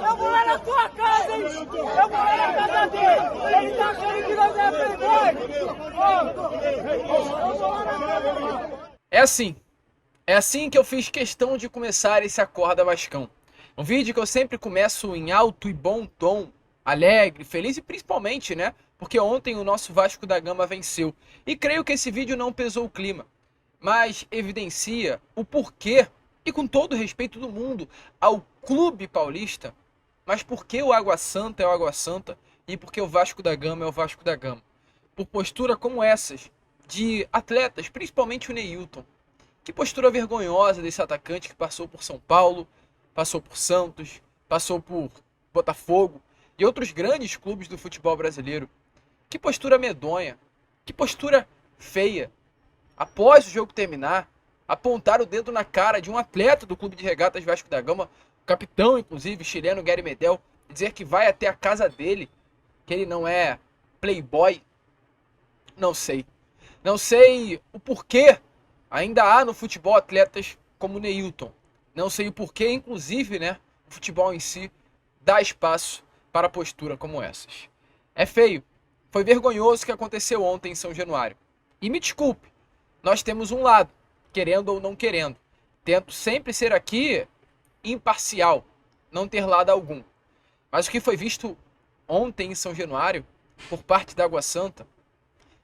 Eu vou lá na tua casa, hein? Eu vou lá na casa dele. Ele tá achando que nós é playboy. Eu vou lá na casa dele. É assim que eu fiz questão de começar esse Acorda Vascão. Um vídeo que eu sempre começo em alto e bom tom, alegre, feliz e principalmente, né? Porque ontem o nosso Vasco da Gama venceu. E creio que esse vídeo não pesou o clima, mas evidencia o porquê, e com todo o respeito do mundo, ao clube paulista, mas por que o Água Santa é o Água Santa e por que o Vasco da Gama é o Vasco da Gama. Por postura como essas, de atletas, principalmente o Neilton. Que postura vergonhosa desse atacante que passou por São Paulo, passou por Santos, passou por Botafogo e outros grandes clubes do futebol brasileiro. Que postura medonha, que postura feia. Após o jogo terminar, apontar o dedo na cara de um atleta do Clube de Regatas Vasco da Gama, o capitão, inclusive, chileno Gary Medel, dizer que vai até a casa dele, que ele não é playboy. Não sei. Não sei o porquê ainda há no futebol atletas como o Neilton. Não sei o porquê, inclusive, né, o futebol em si dá espaço para postura como essas. É feio. Foi vergonhoso o que aconteceu ontem em São Januário. E me desculpe, nós temos um lado, querendo ou não querendo. Tento sempre ser aqui imparcial, não ter lado algum. Mas o que foi visto ontem em São Januário, por parte da Água Santa,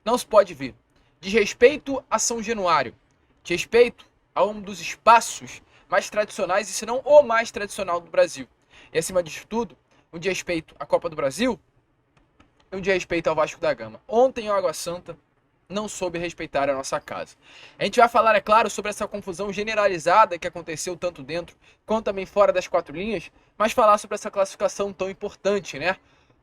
não se pode ver. Desrespeito a São Januário, desrespeito a um dos espaços mais tradicionais, e se não o mais tradicional do Brasil. E acima disso tudo, um desrespeito à Copa do Brasil e um desrespeito ao Vasco da Gama. Ontem o Água Santa não soube respeitar a nossa casa. A gente vai falar, é claro, sobre essa confusão generalizada que aconteceu tanto dentro quanto também fora das quatro linhas, mas falar sobre essa classificação tão importante, né?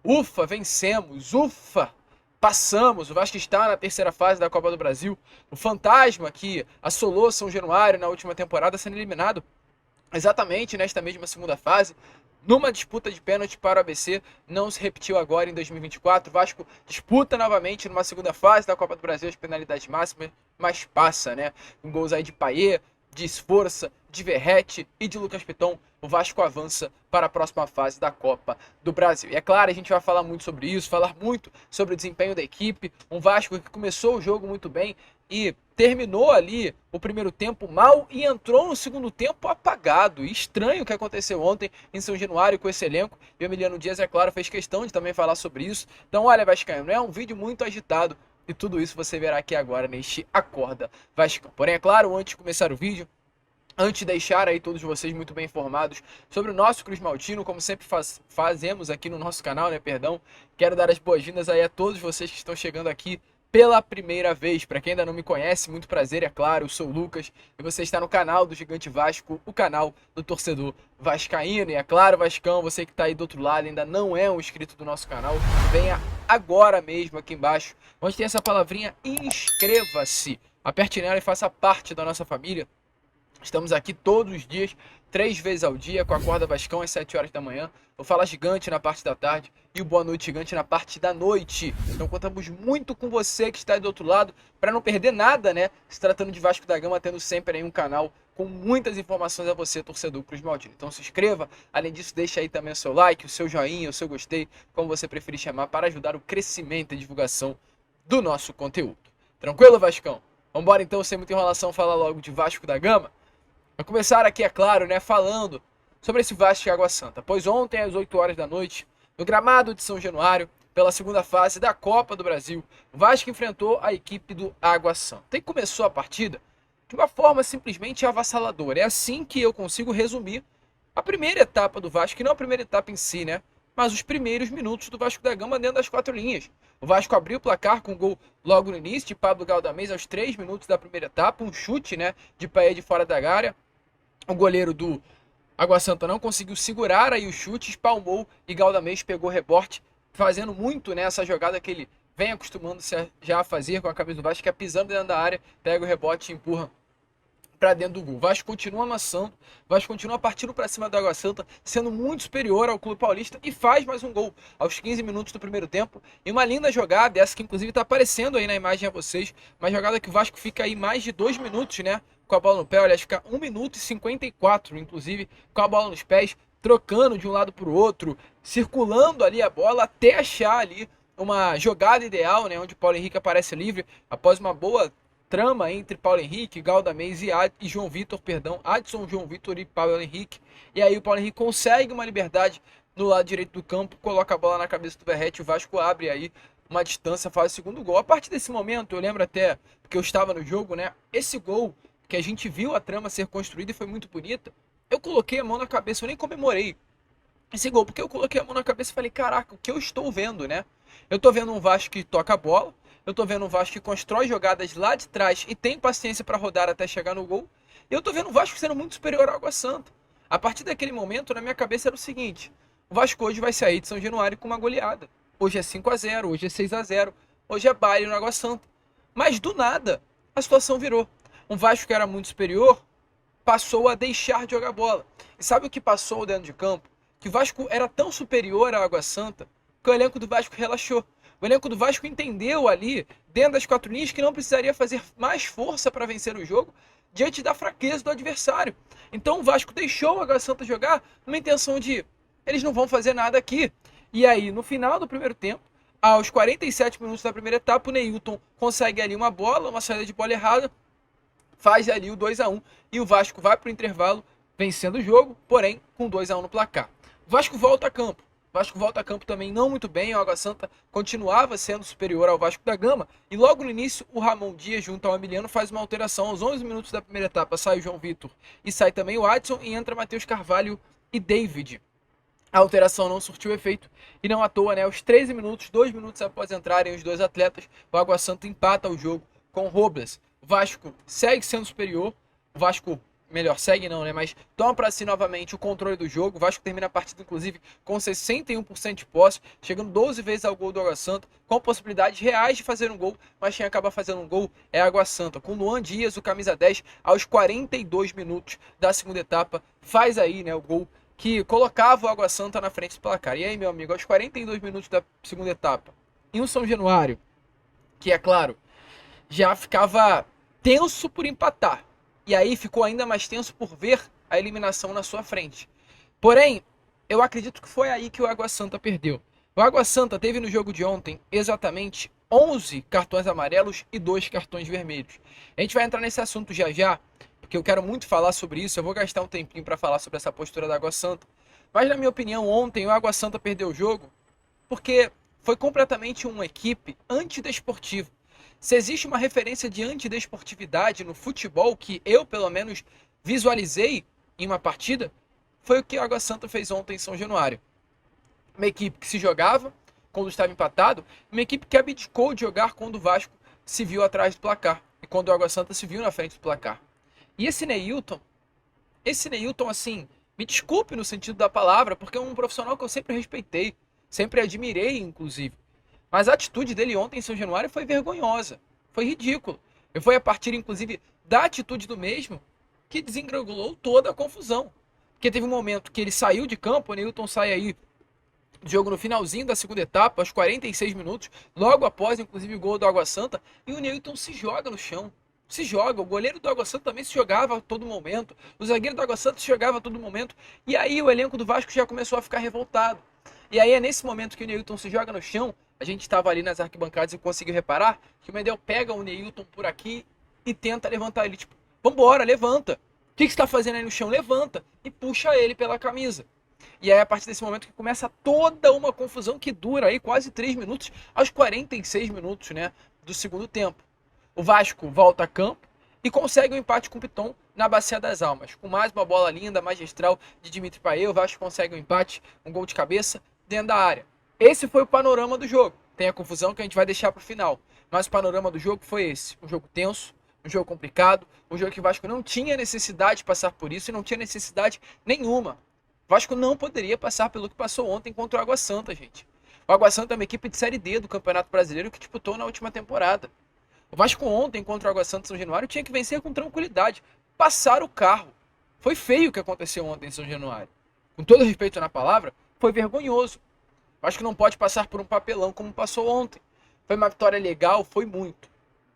Ufa, vencemos, ufa, passamos, o Vasco está na terceira fase da Copa do Brasil. O fantasma que assolou São Januário na última temporada sendo eliminado exatamente nesta mesma segunda fase, numa disputa de pênalti para o ABC, não se repetiu agora em 2024. O Vasco disputa novamente numa segunda fase da Copa do Brasil as penalidades máximas, mas passa, né? Com gols aí de Payet, de Esforça, de Verratti e de Lucas Piton, o Vasco avança para a próxima fase da Copa do Brasil. E é claro, a gente vai falar muito sobre isso, falar muito sobre o desempenho da equipe. Um Vasco que começou o jogo muito bem e terminou ali o primeiro tempo mal e entrou no segundo tempo apagado. E estranho o que aconteceu ontem em São Januário com esse elenco. E o Emiliano Dias, é claro, fez questão de também falar sobre isso. Então, olha, Vascaíno, é um vídeo muito agitado. E tudo isso você verá aqui agora neste Acorda Vascão. Porém, é claro, antes de começar o vídeo, antes de deixar aí todos vocês muito bem informados sobre o nosso Cruz Maltino, como sempre fazemos aqui no nosso canal, né, perdão, quero dar as boas-vindas aí a todos vocês que estão chegando aqui pela primeira vez. Para quem ainda não me conhece, muito prazer, é claro, eu sou o Lucas e você está no canal do Gigante Vasco, o canal do torcedor vascaíno. E é claro, Vascão, você que está aí do outro lado ainda não é um inscrito do nosso canal, venha agora mesmo aqui embaixo, onde tem essa palavrinha inscreva-se, aperte nela e faça parte da nossa família. Estamos aqui todos os dias, 3 vezes ao dia, com a Acorda Vascão às 7 horas da manhã. O Fala Gigante na parte da tarde e o Boa Noite Gigante na parte da noite. Então contamos muito com você que está aí do outro lado, para não perder nada, né? Se tratando de Vasco da Gama, tendo sempre aí um canal com muitas informações a você, torcedor Cruz Maltino. Então se inscreva, além disso deixa aí também o seu like, o seu joinha, o seu gostei, como você preferir chamar, para ajudar o crescimento e divulgação do nosso conteúdo. Tranquilo, Vascão? Vambora então, sem muita enrolação, falar logo de Vasco da Gama. Vou começar aqui, é claro, né, falando sobre esse Vasco e Água Santa. Pois ontem, às 8 horas da noite, no gramado de São Januário, pela segunda fase da Copa do Brasil, o Vasco enfrentou a equipe do Água Santa. E começou a partida de uma forma simplesmente avassaladora. É assim que eu consigo resumir a primeira etapa do Vasco, que não a primeira etapa em si, né, mas os primeiros minutos do Vasco da Gama dentro das quatro linhas. O Vasco abriu o placar com um gol logo no início de Pablo Galdamez aos 3 minutos da primeira etapa, um chute, né, de Payet de fora da área. O goleiro do Água Santa não conseguiu segurar aí o chute, espalmou e Galdamez pegou rebote, fazendo muito nessa jogada que ele vem acostumando-se já a fazer com a camisa do Vasco, que é pisando dentro da área, pega o rebote e empurra para dentro do gol. O Vasco continua amassando, o Vasco continua partindo para cima do Água Santa, sendo muito superior ao Clube Paulista e faz mais um gol aos 15 minutos do primeiro tempo. E uma linda jogada, essa que inclusive está aparecendo aí na imagem a vocês, uma jogada que o Vasco fica aí mais de 2 minutos, né, com a bola no pé, aliás, ficar 1 minuto e 54, inclusive, com a bola nos pés, trocando de um lado para o outro, circulando ali a bola até achar ali uma jogada ideal, né, onde o Paulo Henrique aparece livre após uma boa trama entre Paulo Henrique, Galdamez e João Vitor, Adson, João Vitor e Paulo Henrique. E aí o Paulo Henrique consegue uma liberdade no lado direito do campo, coloca a bola na cabeça do Verratti, o Vasco abre aí uma distância, faz o segundo gol. A partir desse momento, eu lembro até, porque eu estava no jogo, né, esse gol que a gente viu a trama ser construída e foi muito bonita, eu coloquei a mão na cabeça, eu nem comemorei esse gol, porque eu coloquei a mão na cabeça e falei, caraca, o que eu estou vendo, né? Eu tô vendo um Vasco que toca a bola, eu tô vendo um Vasco que constrói jogadas lá de trás e tem paciência para rodar até chegar no gol, e eu tô vendo um Vasco sendo muito superior ao Água Santa. A partir daquele momento, na minha cabeça era o seguinte, o Vasco hoje vai sair de São Januário com uma goleada. Hoje é 5-0, hoje é 6-0, hoje é baile no Água Santa. Mas do nada, a situação virou. Um Vasco que era muito superior passou a deixar de jogar bola. E sabe o que passou dentro de campo? Que o Vasco era tão superior à Água Santa que o elenco do Vasco relaxou. O elenco do Vasco entendeu ali, dentro das quatro linhas, que não precisaria fazer mais força para vencer o jogo diante da fraqueza do adversário. Então o Vasco deixou o Água Santa jogar numa intenção de eles não vão fazer nada aqui. E aí, no final do primeiro tempo, aos 47 minutos da primeira etapa, o Neilton consegue ali uma bola, uma saída de bola errada, faz ali o 2-1 e o Vasco vai para o intervalo vencendo o jogo, porém com 2-1 no placar. O Vasco volta a campo. O Vasco volta a campo também não muito bem, o Água Santa continuava sendo superior ao Vasco da Gama e logo no início o Ramon Dias junto ao Emiliano faz uma alteração. Aos 11 minutos da primeira etapa sai o João Vitor e sai também o Adson e entra Matheus Carvalho e David. A alteração não surtiu efeito e não à toa, né? Aos 13 minutos, 2 minutos após entrarem os dois atletas, o Água Santa empata o jogo com o Robles. O Vasco segue sendo superior, o Vasco, melhor, segue não, né? Mas toma para si novamente o controle do jogo. O Vasco termina a partida, inclusive, com 61% de posse, chegando 12 vezes ao gol do Água Santa, com possibilidades reais de fazer um gol, mas quem acaba fazendo um gol é a Água Santa. Com Luan Dias, o camisa 10, aos 42 minutos da segunda etapa, faz aí, né, o gol que colocava o Água Santa na frente do placar. E aí, meu amigo, aos 42 minutos da segunda etapa, em um São Januário, que é claro, já ficava tenso por empatar. E aí ficou ainda mais tenso por ver a eliminação na sua frente. Porém, eu acredito que foi aí que o Água Santa perdeu. O Água Santa teve no jogo de ontem exatamente 11 cartões amarelos e 2 cartões vermelhos. A gente vai entrar nesse assunto já já, porque eu quero muito falar sobre isso. Eu vou gastar um tempinho para falar sobre essa postura da Água Santa. Mas, na minha opinião, ontem o Água Santa perdeu o jogo porque foi completamente uma equipe antidesportiva. Se existe uma referência de antidesportividade no futebol que eu, pelo menos, visualizei em uma partida, foi o que o Água Santa fez ontem em São Januário. Uma equipe que se jogava quando estava empatado, uma equipe que abdicou de jogar quando o Vasco se viu atrás do placar e quando o Água Santa se viu na frente do placar. E esse Neilton, assim, me desculpe no sentido da palavra, porque é um profissional que eu sempre respeitei, sempre admirei, inclusive. Mas a atitude dele ontem em São Januário foi vergonhosa, foi ridículo. E foi a partir, inclusive, da atitude do mesmo que desengranulou toda a confusão. Porque teve um momento que ele saiu de campo, o Neilton sai aí do jogo no finalzinho da segunda etapa, aos 46 minutos, logo após, inclusive, o gol do Água Santa, e o Neilton se joga no chão. Se joga, o goleiro do Água Santa também se jogava a todo momento, o zagueiro do Água Santa se jogava a todo momento, e aí o elenco do Vasco já começou a ficar revoltado. E aí é nesse momento que o Neilton se joga no chão, a gente estava ali nas arquibancadas e conseguiu reparar que o Medel pega o Neilton por aqui e tenta levantar ele, tipo, vambora, levanta. O que você está fazendo aí no chão? Levanta. E puxa ele pela camisa. E aí, a partir desse momento que começa toda uma confusão que dura aí quase 3 minutos, aos 46 minutos, né, do segundo tempo. O Vasco volta a campo e consegue um empate com o Piton na Bacia das Almas. Com mais uma bola linda, magistral de Dimitri Payet, o Vasco consegue um empate, um gol de cabeça dentro da área. Esse foi o panorama do jogo. Tem a confusão que a gente vai deixar para o final. Mas o panorama do jogo foi esse. Um jogo tenso, um jogo complicado, um jogo que o Vasco não tinha necessidade de passar por isso e não tinha necessidade nenhuma. O Vasco não poderia passar pelo que passou ontem contra o Água Santa, gente. O Água Santa é uma equipe de Série D do Campeonato Brasileiro que disputou na última temporada. O Vasco ontem contra o Água Santa e São Januário tinha que vencer com tranquilidade. Passar o carro. Foi feio o que aconteceu ontem em São Januário. Com todo respeito na palavra, foi vergonhoso. O Vasco não pode passar por um papelão como passou ontem. Foi uma vitória legal? Foi muito.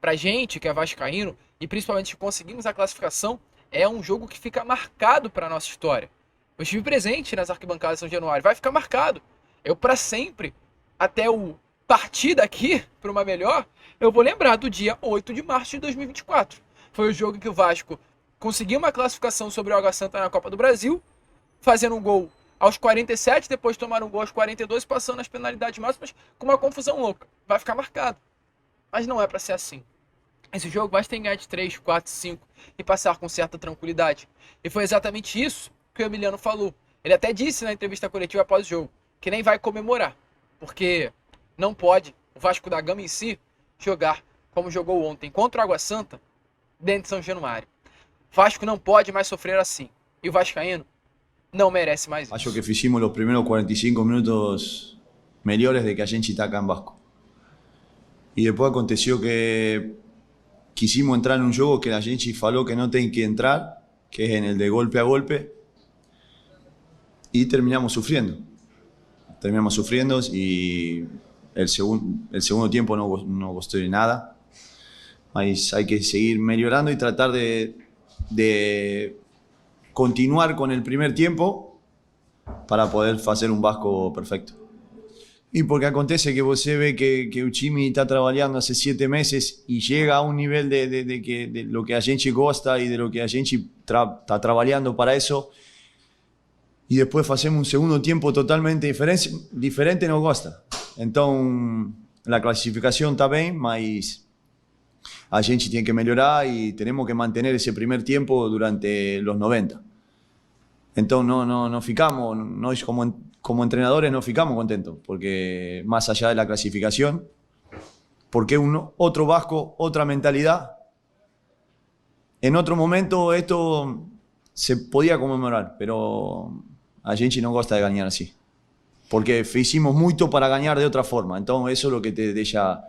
pra gente que é vascaíno, e principalmente que conseguimos a classificação, é um jogo que fica marcado pra nossa história. Eu estive presente nas arquibancadas de São Januário, vai ficar marcado. Eu pra sempre, até o partir daqui para uma melhor, eu vou lembrar do dia 8 de março de 2024. Foi o jogo que o Vasco conseguiu uma classificação sobre o Água Santa na Copa do Brasil, fazendo um gol aos 47, depois tomaram um gol aos 42, passando as penalidades máximas com uma confusão louca. Vai ficar marcado. Mas não é para ser assim. Esse jogo vai ter que ganhar de 3, 4, 5 e passar com certa tranquilidade. E foi exatamente isso que o Emiliano falou. Ele até disse na entrevista coletiva após o jogo que nem vai comemorar, porque não pode o Vasco da Gama em si jogar como jogou ontem contra o Água Santa dentro de São Januário. O Vasco não pode mais sofrer assim. E o vascaíno não merece mais isso. Acho que fizemos os primeiros 45 minutos melhores de que a gente está acá en Vasco. E depois aconteceu que quisimos entrar en un jogo que a gente falou que não tem que entrar, que es en el de golpe a golpe, y terminamos sufriendo. Y el segundo tiempo no gustó de nada, mas hay que seguir mejorando y tratar de continuar con el primer tiempo para poder hacer un Vasco perfecto. Y porque acontece que você ve que o time está trabajando hace 7 meses y llega a un nivel de lo que a gente gosta y de lo que a gente está trabajando para eso, y después hacemos un segundo tiempo totalmente diferente, no gosta. Entonces, la clasificación está bien, mas a gente tiene que mejorar y tenemos que mantener ese primer tiempo durante los 90. Entonces, no ficamos, nós como entrenadores no ficamos contentos, porque más allá de la clasificación, porque otro Vasco, otra mentalidad. En otro momento esto se podía conmemorar, pero a gente no gosta de ganar así, porque hicimos muito para ganhar de outra forma. Então isso é o que te deixa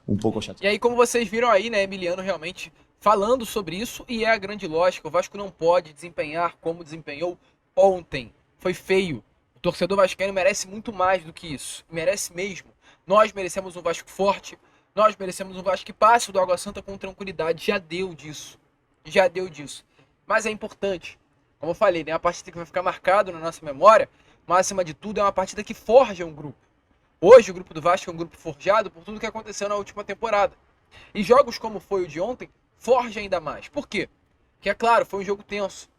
um pouco chato. E aí, como vocês viram aí, né, Emiliano realmente falando sobre isso, e é a grande lógica, o Vasco não pode desempenhar como desempenhou ontem. Foi feio. O torcedor vascaíno merece muito mais do que isso. Merece mesmo. Nós merecemos um Vasco forte, nós merecemos um Vasco que passe do Água Santa com tranquilidade. Já deu disso. Mas é importante. Como eu falei, né, a partida que vai ficar marcada na nossa memória, mas acima de tudo é uma partida que forja um grupo. Hoje o grupo do Vasco é um grupo forjado por tudo que aconteceu na última temporada. E jogos como foi o de ontem, forja ainda mais. Por quê? Porque, é claro, foi um jogo tenso.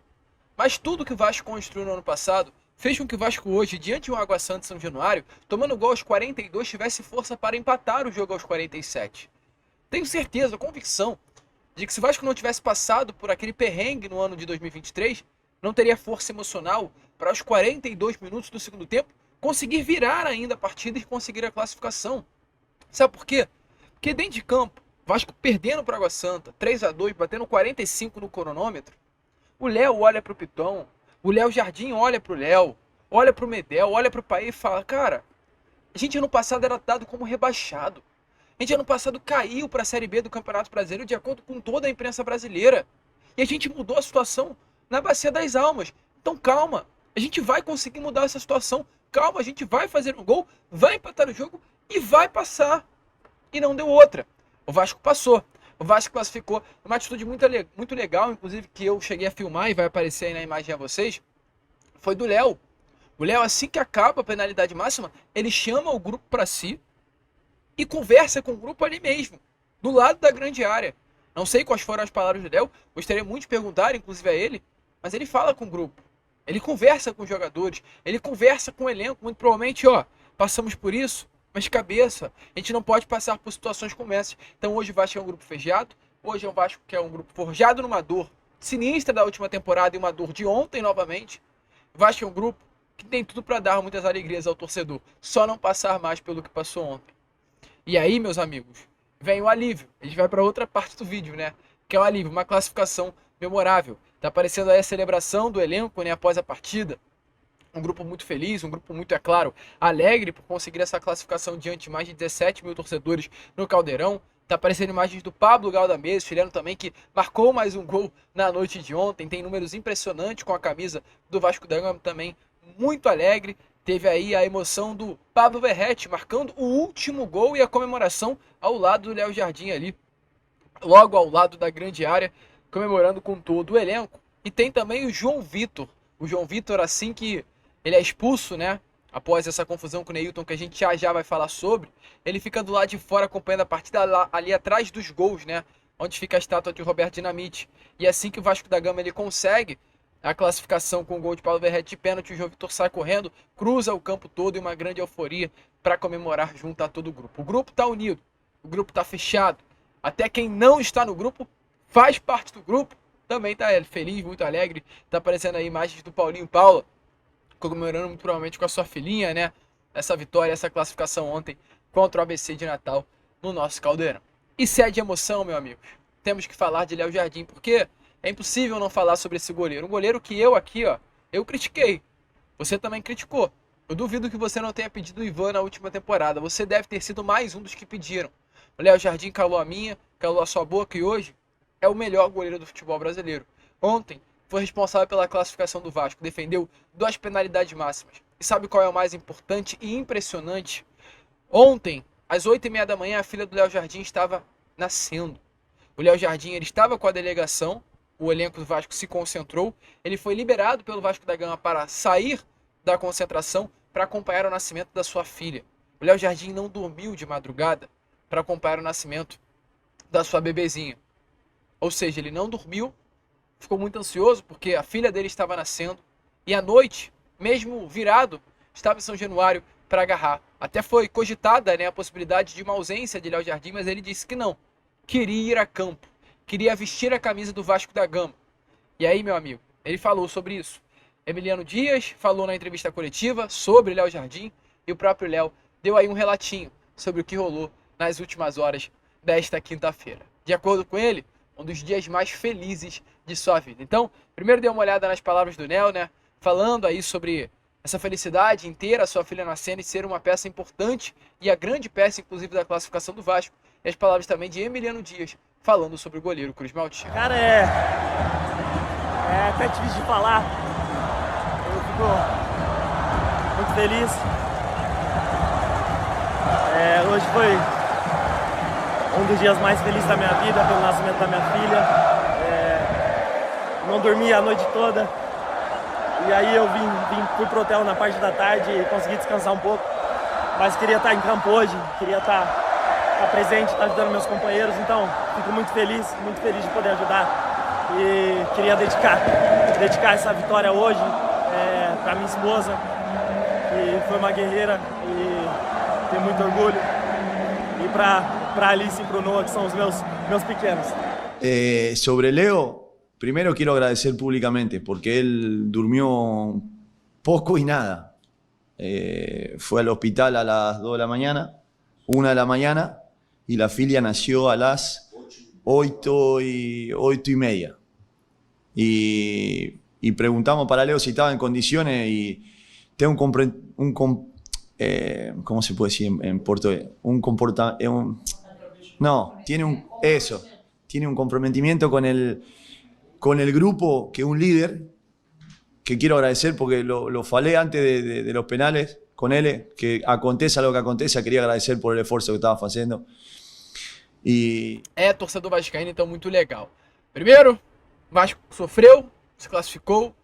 Mas tudo que o Vasco construiu no ano passado fez com que o Vasco hoje, diante de um Água Santa e São Januário, tomando gol aos 42, tivesse força para empatar o jogo aos 47. Tenho certeza, convicção, de que se o Vasco não tivesse passado por aquele perrengue no ano de 2023, não teria força emocional para os 42 minutos do segundo tempo conseguir virar ainda a partida e conseguir a classificação. Sabe por quê? Porque dentro de campo, Vasco perdendo para Água Santa, 3-2, batendo 45 no cronômetro, o Léo olha para o Piton, o Léo Jardim olha para o Léo, olha para o Medel, olha para o Paê e fala, cara, a gente ano passado era dado como rebaixado. A gente ano passado caiu para a Série B do Campeonato Brasileiro de acordo com toda a imprensa brasileira. E a gente mudou a situação na Bacia das Almas. Então calma, a gente vai conseguir mudar essa situação. Calma, a gente vai fazer um gol, vai empatar o jogo e vai passar. E não deu outra. O Vasco passou. O Vasco classificou. Uma atitude muito legal, inclusive, que eu cheguei a filmar e vai aparecer aí na imagem a vocês, foi do Léo. O Léo, assim que acaba a penalidade máxima, ele chama o grupo para si e conversa com o grupo ali mesmo, do lado da grande área. Não sei quais foram as palavras do Léo, gostaria muito de perguntar, inclusive a ele, mas ele fala com o grupo, ele conversa com os jogadores, ele conversa com o elenco, muito provavelmente, passamos por isso, mas de cabeça, a gente não pode passar por situações como essas. Então hoje o Vasco é um grupo fechado, hoje é um Vasco que é um grupo forjado numa dor sinistra da última temporada e uma dor de ontem novamente. O Vasco é um grupo que tem tudo para dar muitas alegrias ao torcedor, só não passar mais pelo que passou ontem. E aí, meus amigos, vem o alívio. A gente vai para outra parte do vídeo, né? Que é o alívio, uma classificação memorável. Tá aparecendo aí a celebração do elenco, né, após a partida. Um grupo muito feliz, um grupo muito, é claro, alegre por conseguir essa classificação diante de mais de 17 mil torcedores no Caldeirão. Tá aparecendo imagens do Pablo Galdamez, chileno também, que marcou mais um gol na noite de ontem. Tem números impressionantes com a camisa do Vasco da Gama também, muito alegre. Teve aí a emoção do Pablo Verrete marcando o último gol e a comemoração ao lado do Léo Jardim ali. logo ao lado da grande área, comemorando com todo o elenco. E tem também o João Vitor. O João Vitor, assim que ele é expulso, né? Após essa confusão com o Neilton, que a gente já vai falar sobre, ele fica do lado de fora acompanhando a partida ali atrás dos gols, né? Onde fica a estátua de Roberto Dinamite. E assim que o Vasco da Gama ele consegue a classificação com o gol de Paulo Verrete de pênalti, o João Vitor sai correndo, cruza o campo todo em uma grande euforia para comemorar junto a todo o grupo. O grupo está unido, o grupo está fechado. Até quem não está no grupo faz parte do grupo, também está feliz, muito alegre. Está aparecendo aí imagens do Paulinho Paula, comemorando muito provavelmente com a sua filhinha, né? Essa vitória, essa classificação ontem contra o ABC de Natal no nosso Caldeirão. E se é de emoção, meu amigo, temos que falar de Léo Jardim, porque é impossível não falar sobre esse goleiro. Um goleiro que eu aqui, ó, eu critiquei. Você também criticou. Eu duvido que você não tenha pedido o Ivan na última temporada. Você deve ter sido mais um dos que pediram. O Léo Jardim calou a minha, calou a sua boca e hoje é o melhor goleiro do futebol brasileiro. Ontem foi responsável pela classificação do Vasco, defendeu 2 penalidades máximas. E sabe qual é o mais importante e impressionante? Ontem, às 8h30 da manhã, a filha do Léo Jardim estava nascendo. O Léo Jardim ele estava com a delegação, o elenco do Vasco se concentrou, ele foi liberado pelo Vasco da Gama para sair da concentração para acompanhar o nascimento da sua filha. O Léo Jardim não dormiu de madrugada para acompanhar o nascimento da sua bebezinha. Ou seja, ele não dormiu, ficou muito ansioso porque a filha dele estava nascendo e à noite, mesmo virado, estava em São Januário para agarrar. Até foi cogitada, né, a possibilidade de uma ausência de Léo Jardim, mas ele disse que não, queria ir a campo, queria vestir a camisa do Vasco da Gama. E aí, meu amigo, ele falou sobre isso. Emiliano Dias falou na entrevista coletiva sobre Léo Jardim e o próprio Léo deu aí um relatinho sobre o que rolou nas últimas horas desta quinta-feira. De acordo com ele, um dos dias mais felizes de sua vida. Então, primeiro dê uma olhada nas palavras do Léo, né? Falando aí sobre essa felicidade inteira, a sua filha nascendo e ser uma peça importante e a grande peça, inclusive, da classificação do Vasco. E as palavras também de Emiliano Dias, falando sobre o goleiro Cruz Maltino. Cara, é até difícil de falar. Eu fico muito feliz. Hoje foi um dos dias mais felizes da minha vida, pelo nascimento da minha filha. Não dormi a noite toda. E aí eu fui pro hotel na parte da tarde e consegui descansar um pouco. Mas queria estar em campo hoje, queria estar presente, estar ajudando meus companheiros. Então, fico muito feliz de poder ajudar. E queria dedicar essa vitória hoje para minha esposa, que foi uma guerreira e tenho muito orgulho. E para Alice e para o Noah, que são os meus pequenos. Sobre Leo, primero quiero agradecer públicamente porque él durmió poco y nada. Fue al hospital a las 2 de la mañana, 1 de la mañana, y la filia nació a las 8:30. Y preguntamos para Leo si estaba en condiciones y tengo ¿cómo se puede decir en portugués? Tiene un comprometimiento con el grupo, que es un líder, que quiero agradecer porque lo falé antes de los penales con él, que aconteça lo que aconteça, queria agradecer por el esforço que estava fazendo. Torcedor vascaíno, então muito legal. Primeiro, o Vasco sofreu, se classificou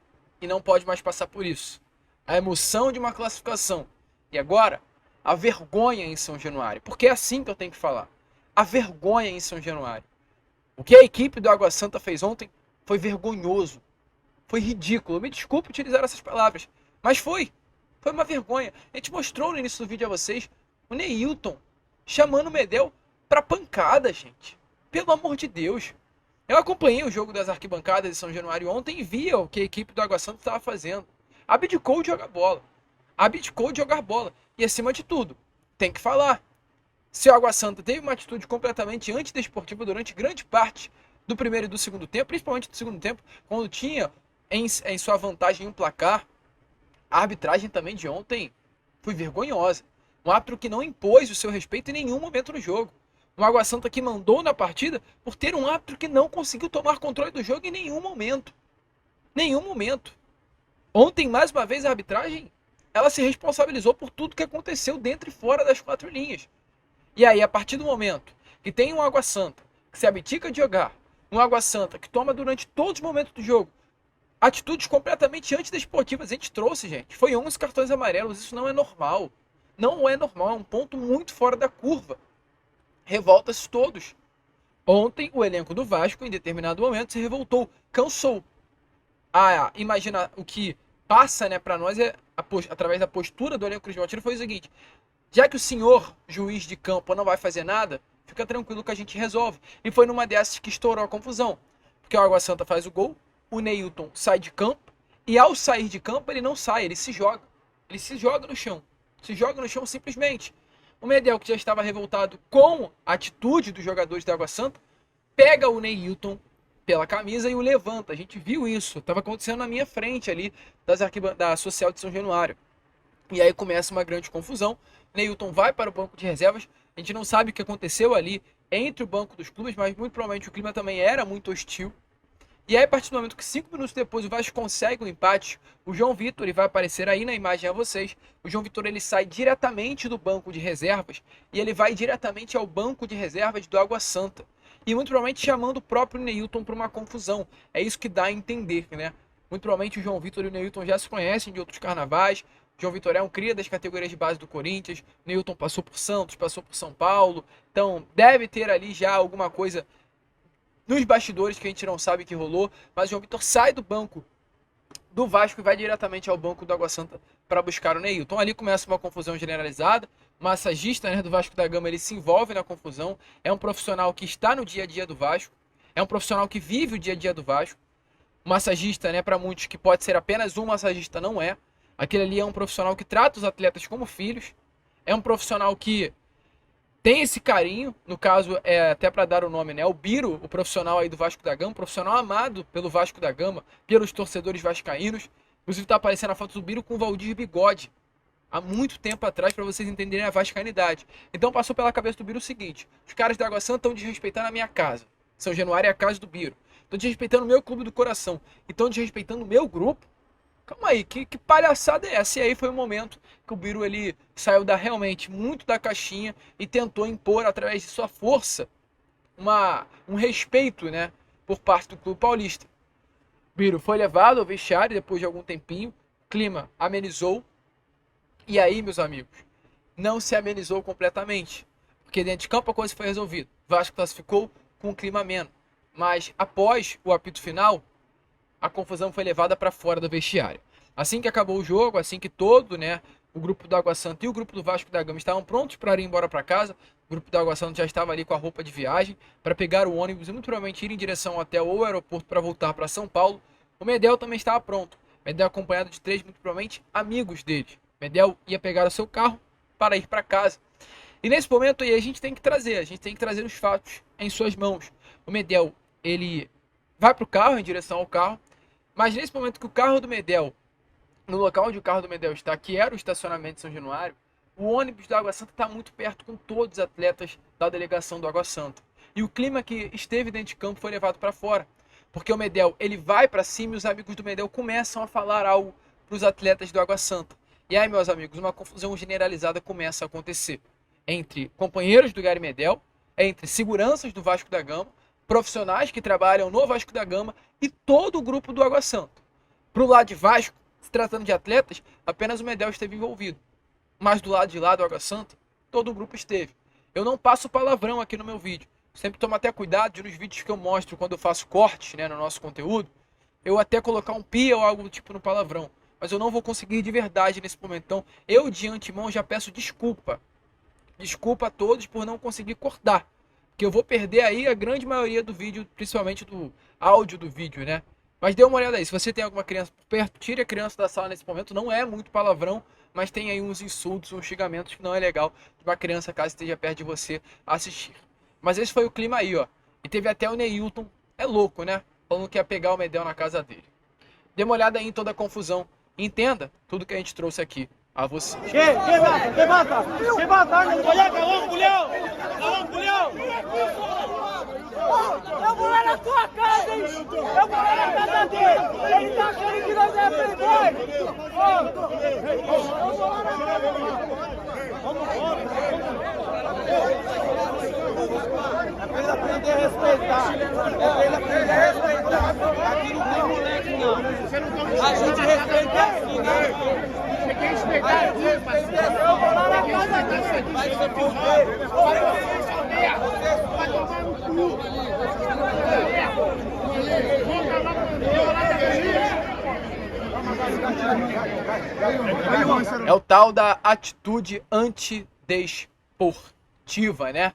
e não pode mais passar por isso. A emoção de uma classificação. E agora, a vergonha em São Januário. Porque é assim que eu tenho que falar. A vergonha em São Januário. O que a equipe do Água Santa fez ontem foi vergonhoso. Foi ridículo. Me desculpe utilizar essas palavras. Mas foi. Foi uma vergonha. A gente mostrou no início do vídeo a vocês o Neilton chamando o Medel pra pancada, gente. Pelo amor de Deus. Eu acompanhei o jogo das arquibancadas de São Januário ontem e via o que a equipe do Água Santa estava fazendo. Abdicou de jogar bola. Abdicou de jogar bola. E acima de tudo, tem que falar. Se o Água Santa teve uma atitude completamente antidesportiva durante grande parte do primeiro e do segundo tempo, principalmente do segundo tempo, quando tinha em sua vantagem um placar, a arbitragem também de ontem foi vergonhosa. Um árbitro que não impôs o seu respeito em nenhum momento no jogo. Um Água Santa que mandou na partida por ter um árbitro que não conseguiu tomar controle do jogo em nenhum momento. Nenhum momento. Ontem, mais uma vez, a arbitragem ela se responsabilizou por tudo que aconteceu dentro e fora das 4 linhas. E aí, a partir do momento que tem um Água Santa que se abdica de jogar, um Água Santa que toma durante todos os momentos do jogo atitudes completamente antidesportivas. A gente trouxe, gente, foi 11 cartões amarelos, isso não é normal. Não é normal, é um ponto muito fora da curva. Revolta-se todos. Ontem, o elenco do Vasco, em determinado momento, se revoltou, cansou. Imagina, o que passa, né, para nós, através da postura do elenco cruzmaltino, foi o seguinte: já que o senhor juiz de campo não vai fazer nada, fica tranquilo que a gente resolve. E foi numa dessas que estourou a confusão. Porque o Água Santa faz o gol, o Neilton sai de campo, e ao sair de campo ele não sai, ele se joga. Ele se joga no chão. Se joga no chão simplesmente. O Medel, que já estava revoltado com a atitude dos jogadores da Água Santa, pega o Neilton pela camisa e o levanta. A gente viu isso. Estava acontecendo na minha frente ali da Social de São Januário. E aí começa uma grande confusão. Neilton vai para o banco de reservas. A gente não sabe o que aconteceu ali entre o banco dos clubes, mas muito provavelmente o clima também era muito hostil. E aí, a partir do momento que 5 minutos depois o Vasco consegue o empate, o João Vitor, ele vai aparecer aí na imagem a vocês, o João Vitor ele sai diretamente do banco de reservas e ele vai diretamente ao banco de reservas do Água Santa. E muito provavelmente chamando o próprio Neilton para uma confusão. É isso que dá a entender, né? Muito provavelmente o João Vitor e o Neilton já se conhecem de outros carnavais. O João Vitor é um cria das categorias de base do Corinthians. O Neilton passou por Santos, passou por São Paulo. Então deve ter ali já alguma coisa nos bastidores que a gente não sabe que rolou, mas o João Vitor sai do banco do Vasco e vai diretamente ao banco do Água Santa para buscar o Neilton. Ali começa uma confusão generalizada. O massagista, né, do Vasco da Gama, ele se envolve na confusão. É um profissional que está no dia a dia do Vasco. É um profissional que vive o dia a dia do Vasco. O massagista, né, para muitos que pode ser apenas um massagista, não é. Aquele ali é um profissional que trata os atletas como filhos. É um profissional que tem esse carinho, no caso, até para dar o nome, né? O Biro, o profissional aí do Vasco da Gama, profissional amado pelo Vasco da Gama, pelos torcedores vascaínos. Inclusive tá aparecendo a foto do Biro com o Valdir Bigode, há muito tempo atrás, para vocês entenderem a vascainidade. Então passou pela cabeça do Biro o seguinte: os caras da Água Santa estão desrespeitando a minha casa. São Januário é a casa do Biro. Estão desrespeitando o meu clube do coração. E estão desrespeitando o meu grupo. Calma aí, que palhaçada é essa? E aí foi o momento que o Biro ele saiu realmente muito da caixinha e tentou impor, através de sua força, um respeito, né, por parte do clube paulista. Biro foi levado ao vestiário depois de algum tempinho, o clima amenizou. E aí, meus amigos, não se amenizou completamente, porque dentro de campo a coisa foi resolvida. O Vasco classificou com um clima ameno, mas após o apito final, a confusão foi levada para fora do vestiário. Assim que acabou o jogo, assim que o grupo do Água Santa e o grupo do Vasco da Gama estavam prontos para ir embora para casa, o grupo do Água Santa já estava ali com a roupa de viagem para pegar o ônibus e muito provavelmente ir em direção até o aeroporto para voltar para São Paulo. O Medel também estava pronto. Medel acompanhado de 3, muito provavelmente, amigos dele. Medel ia pegar o seu carro para ir para casa. E nesse momento aí a gente tem que trazer os fatos em suas mãos. O Medel, ele vai para o carro, em direção ao carro, mas nesse momento que o carro do Medel, no local onde o carro do Medel está, que era o estacionamento de São Januário, o ônibus do Água Santa está muito perto com todos os atletas da delegação do Água Santa. E o clima que esteve dentro de campo foi levado para fora. Porque o Medel, ele vai para cima e os amigos do Medel começam a falar algo para os atletas do Água Santa. E aí, meus amigos, uma confusão generalizada começa a acontecer entre companheiros do Gary Medel, entre seguranças do Vasco da Gama, profissionais que trabalham no Vasco da Gama e todo o grupo do Água Santa. Pro lado de Vasco, se tratando de atletas, apenas o Medel esteve envolvido. Mas do lado de lá do Água Santa, todo o grupo esteve. Eu não passo palavrão aqui no meu vídeo. Sempre tomo até cuidado de nos vídeos que eu mostro quando eu faço cortes, né, no nosso conteúdo, eu até colocar um pi ou algo do tipo no palavrão. Mas eu não vou conseguir de verdade nesse momento. Então, eu de antemão já peço desculpa. Desculpa a todos por não conseguir cortar. Que eu vou perder aí a grande maioria do vídeo, principalmente do áudio do vídeo, né? Mas dê uma olhada aí, se você tem alguma criança por perto, tire a criança da sala nesse momento. Não é muito palavrão, mas tem aí uns insultos, uns xingamentos que não é legal de uma criança, caso esteja perto de você, assistir. Mas esse foi o clima aí, ó. E teve até o Neilton, é louco, né? Falando que ia pegar o Medel na casa dele. Dê uma olhada aí em toda a confusão. Entenda tudo que a gente trouxe aqui a você. ¿Qué mata? ¿Qué mata? ¿Qué mata? ¡Ándale para allá, cagón, culiao! ¡Cagón, culiao! Eu vou lá na tua casa, hein? Eu vou lá na casa dele! Ele tá achando que nós é playboy! Eu vou lá na casa dele! Vamos embora! aprender a respeitar. Ele aprender a respeitar. Aqui não tem moleque, não. A gente respeita assim, né? Você quer respeitar? Eu vou lá na casa dele. Vai ser por quê? Vai tomar no cu. É o tal da atitude antidesportiva, né?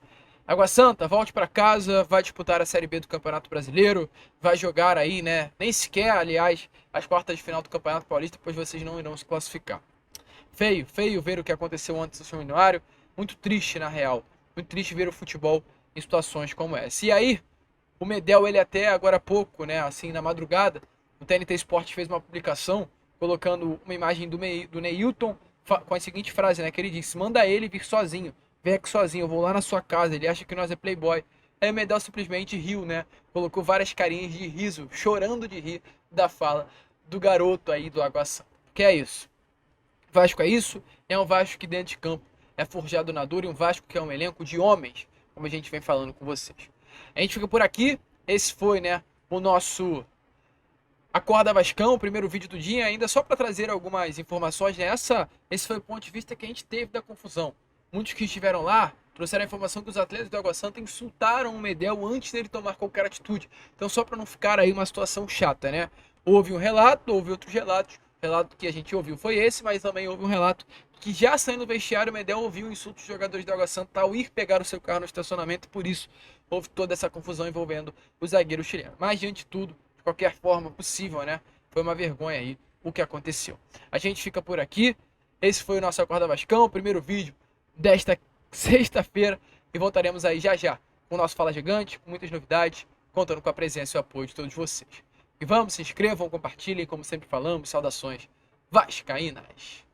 Água Santa, volte para casa, vai disputar a Série B do Campeonato Brasileiro, vai jogar aí, né? Nem sequer, aliás, as quartas de final do Campeonato Paulista, pois vocês não irão se classificar. Feio, feio ver o que aconteceu antes do São Januário, muito triste na real, muito triste ver o futebol em situações como essa. E aí, o Medel, ele até agora há pouco, né, assim, na madrugada, o TNT Esportes fez uma publicação colocando uma imagem do Neilton com a seguinte frase, né, que ele disse: manda ele vir sozinho, vem aqui sozinho, eu vou lá na sua casa, ele acha que nós é playboy. Aí o Medel simplesmente riu, né, colocou várias carinhas de riso, chorando de rir da fala do garoto aí do Água Santa. Que é isso? Vasco é isso, é um Vasco que dentro de campo é forjado na dor e um Vasco que é um elenco de homens, como a gente vem falando com vocês. A gente fica por aqui, esse foi, né, o nosso Acorda Vascão, o primeiro vídeo do dia, ainda só para trazer algumas informações, né? Esse foi o ponto de vista que a gente teve da confusão. Muitos que estiveram lá trouxeram a informação que os atletas do Água Santa insultaram o Medel antes dele tomar qualquer atitude. Então, só para não ficar aí uma situação chata, né? Houve um relato, houve outros relatos. O relato que a gente ouviu foi esse, mas também houve um relato que já saindo do vestiário, o Medel ouviu insultos dos jogadores do Água Santa ao ir pegar o seu carro no estacionamento, por isso houve toda essa confusão envolvendo o zagueiro chileno. Mas, diante de tudo, de qualquer forma possível, né? Foi uma vergonha aí o que aconteceu. A gente fica por aqui. Esse foi o nosso Acorda Vascão, o primeiro vídeo desta sexta-feira. E voltaremos aí já já com o nosso Fala Gigante, com muitas novidades, contando com a presença e o apoio de todos vocês. E vamos, se inscrevam, compartilhem, como sempre falamos. Saudações vascaínas!